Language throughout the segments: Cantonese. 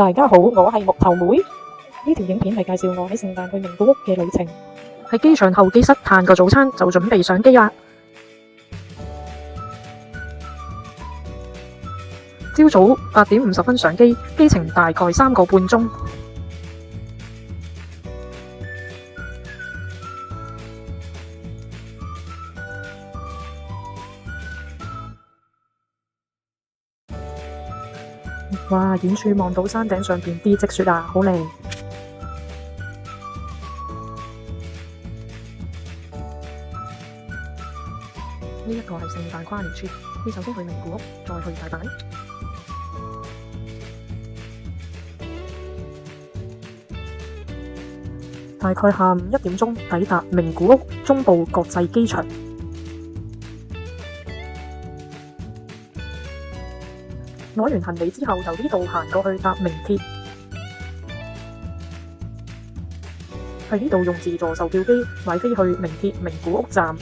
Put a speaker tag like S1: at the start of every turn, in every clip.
S1: 大家好，我係木頭妹。呢條影片係介紹我喺聖誕去名古屋嘅旅程。喺機場候機室嘆個早餐就準備上機啦。朝早8點50分上機，機程大概3個半鐘。哇！遠處望到山頂上邊啲積雪啊，好靚。呢一個係聖誕跨年村，你首先去名古屋，再去大阪。大概下午1點鐘抵達名古屋中部國際機場。攞完行李之後，由呢度行過去搭名鐵，喺呢度用自助售票機買飛去名鐵名古屋站。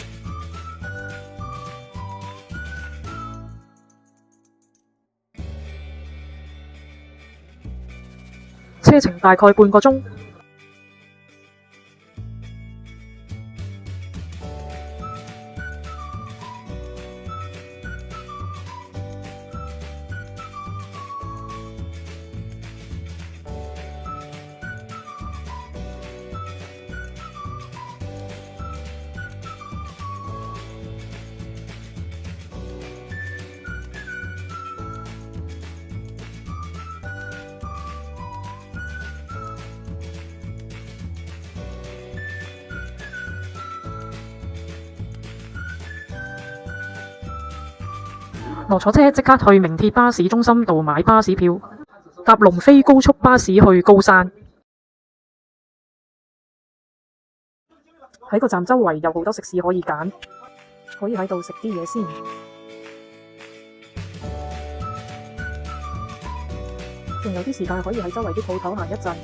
S1: 車程大概半個鐘。落咗車即刻去名鐵巴士中心度買巴士票，搭龍飛高速巴士去高山。喺個站周圍有好多食肆可以揀，可以喺度食啲嘢先。仲有啲時間可以喺周圍啲鋪頭行一陣。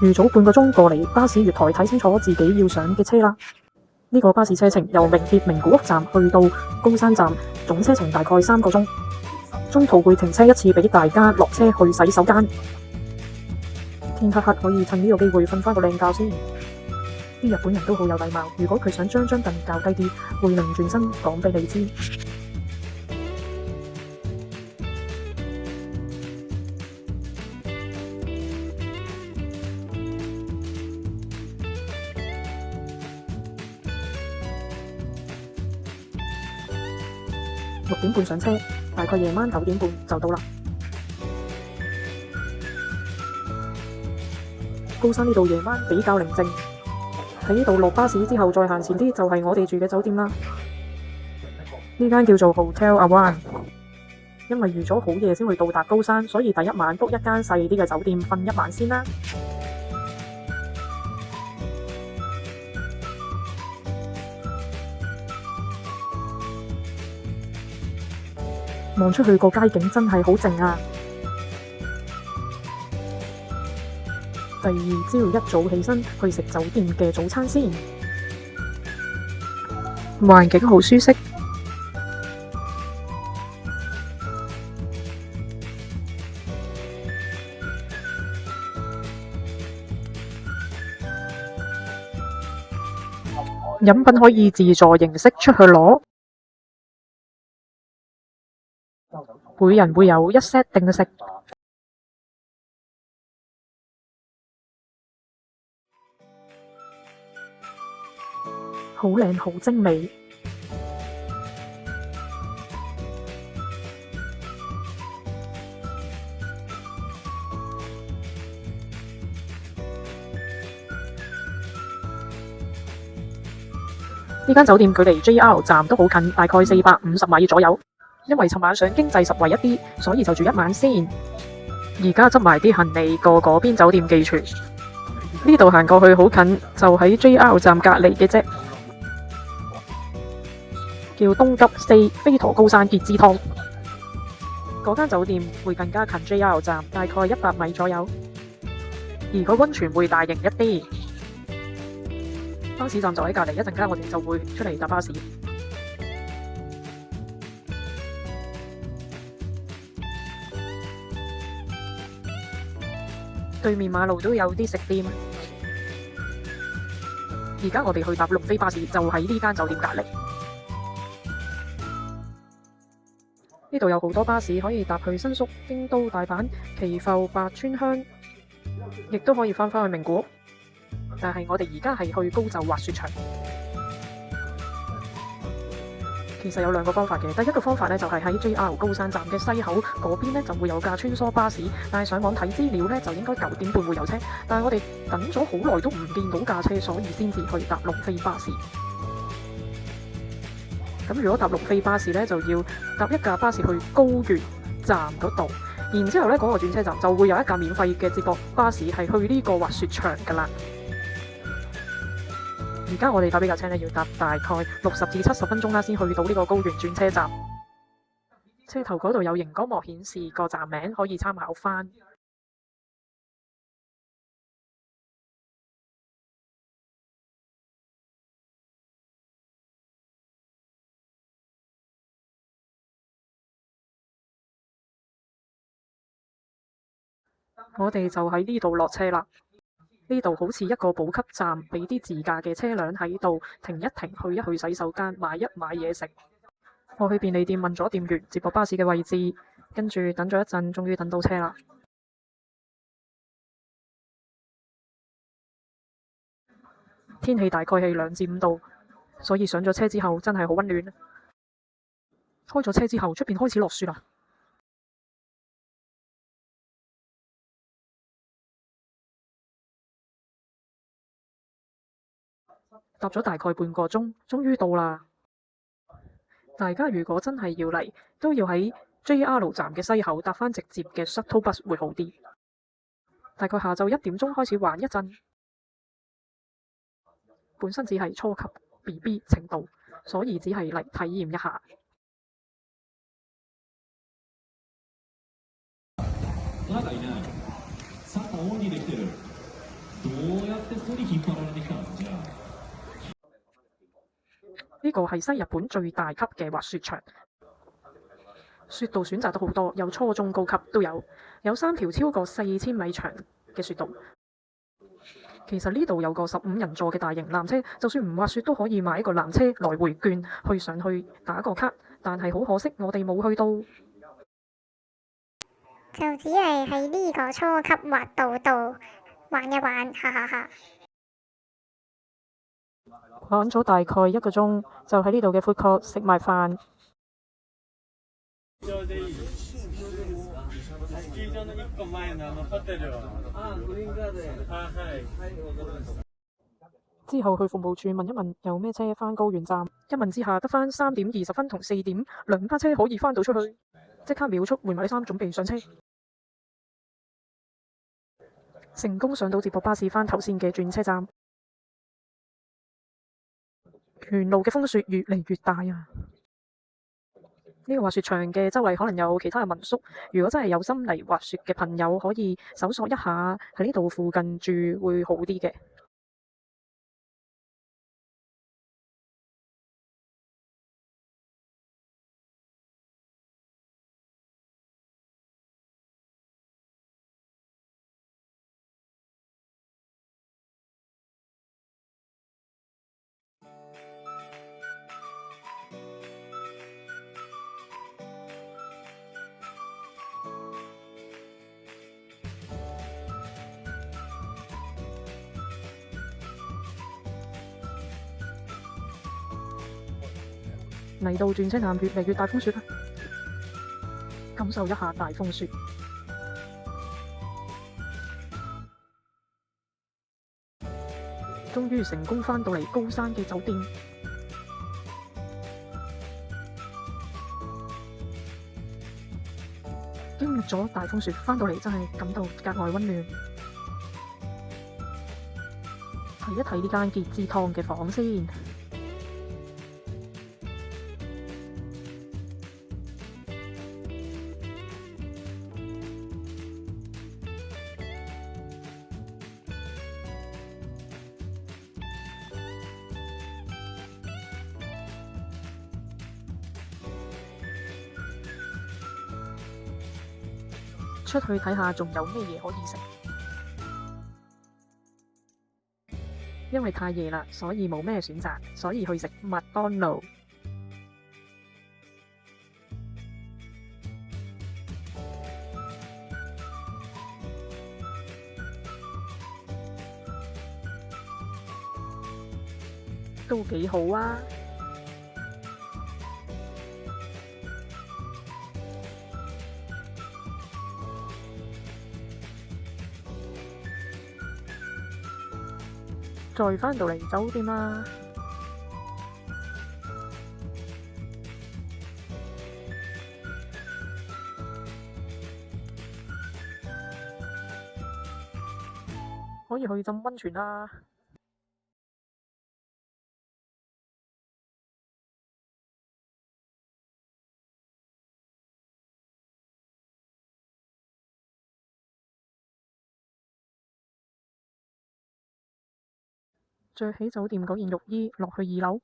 S1: 預早半個鐘過嚟巴士月台睇清楚自己要上嘅車啦。呢個巴士車程由名鐵名古屋站去到高山站，總車程大概3個鐘。中途會停車一次俾大家落車去洗手間。天黑黑可以趁呢個機會瞓返個靚覺先。啲日本人都好有禮貌，如果佢想將張凳較低啲，會擰轉身講俾你知。6點半上車，大概夜晚9點半就到啦。高山呢度夜晚比較寧靜，喺呢度落巴士之後再行前啲就係我哋住嘅酒店啦。呢間叫做 Hotel Awan， 因為預咗好夜先會到達高山，所以第一晚 book 一間細啲嘅酒店瞓一晚先啦。望出去個街景真係好靜啊！第二朝一早起身去食酒店嘅早餐先，環境好舒適。飲品可以自助形式出去攞。每人會有1 set 定食，好靚好精美。呢間酒店距離 JR 站都好近，大概450米左右。因為尋晚上經濟實惠一啲，所以就住一晚先。而家執埋啲行李過嗰邊酒店寄存。呢度行過去好近，就喺 JR 站隔離嘅啫。叫東急4飛驒高山結枝湯。嗰間酒店會更加近 JR 站，大概100米左右。而個溫泉會大型一啲。巴士站就喺隔離，一陣間我哋就會出嚟搭巴士。對面馬路都有啲食店。而家我哋去搭龍飛巴士，就喺呢間酒店隔離。呢度有好多巴士可以搭去新宿、京都、大阪、岐阜、白川鄉，亦都可以返返去名古屋。但係我哋而家係去高就滑雪場。其實有兩個方法嘅，第一個方法呢，就係喺 JR 高山站嘅西口嗰邊呢，就會有架穿梭巴士，但係上網睇資料呢，就應該9點半會有車，但係我哋等咗好耐都唔見到架車，所以先至去搭龍飛巴士。咁如果搭龍飛巴士呢，就要搭一架巴士去高原站嗰度，然之後呢，嗰個轉車站就會有一架免費嘅接駁巴士係去呢個滑雪場㗎啦。而家我哋搭呢架車呢，要搭大概60至70分鐘啦，先去到呢個高原轉車站。車頭嗰度有熒光幕顯示個站名，可以參考返。我哋就喺呢度落車啦。呢度好似一個補給站，俾啲自駕嘅車輛喺度停一停，去一去洗手間，買一買嘢食。我去便利店問咗店員接駁巴士嘅位置，跟住等咗一陣，終於等到車啦。天氣大概係2至5度，所以上咗車之後真係好溫暖。開咗車之後，出邊開始落雪啦。搭咗大概半個鐘，終於到啦。大家如果真係要嚟，都要喺 JR 站嘅西口搭返直接嘅 shuttle bus 會好啲。大概下晝1點鐘開始玩一陣。本身只係初級 BB 程度，所以只係嚟體驗一下。呢個係西日本最大級嘅滑雪場，雪道選擇都好多，有初中高級都有，有3條超過4000米長嘅雪道。其實呢度有個15人座嘅大型纜車，就算唔滑雪都可以買一個纜車來回券去上去打個卡，但係好可惜我哋冇去到，
S2: 就只係喺呢個初級滑道度玩一玩，哈哈哈。
S1: 玩咗大概1個鐘，就喺呢度嘅 food court 食埋飯。之後去服務處問一問有咩車返高原站，一問之下得返3點20分同4點2班車可以返到出去，即刻秒速換埋啲衫準備上車，成功上到接駁巴士返頭線嘅轉車站。沿路嘅風雪越嚟越大啊！呢個滑雪場嘅周圍可能有其他嘅民宿，如果真係有心嚟滑雪嘅朋友，可以搜索一下喺呢度附近住會好啲嘅。嚟到轉車站，越嚟越大風雪啦，感受一下大風雪。終於成功返到嚟高山嘅酒店。經歷咗大風雪，返到嚟真係感到格外溫暖。睇一睇呢間傑志湯嘅房先。出去睇下仲有咩嘢可以食。因為太夜啦，所以冇咩選擇，所以去食麥當勞。都幾好啊！再返到嚟酒店啦，可以去浸溫泉啦。着起酒店嗰件浴衣落去2樓，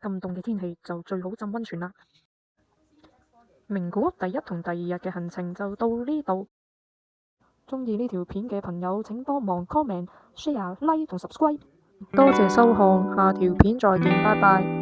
S1: 咁凍嘅天氣就最好浸溫泉啦。名古屋第一同第2日嘅行程就到呢度。鍾意呢條片嘅朋友請幫忙 comment、share、like 同 subscribe。多謝收看，下條片再見，拜拜。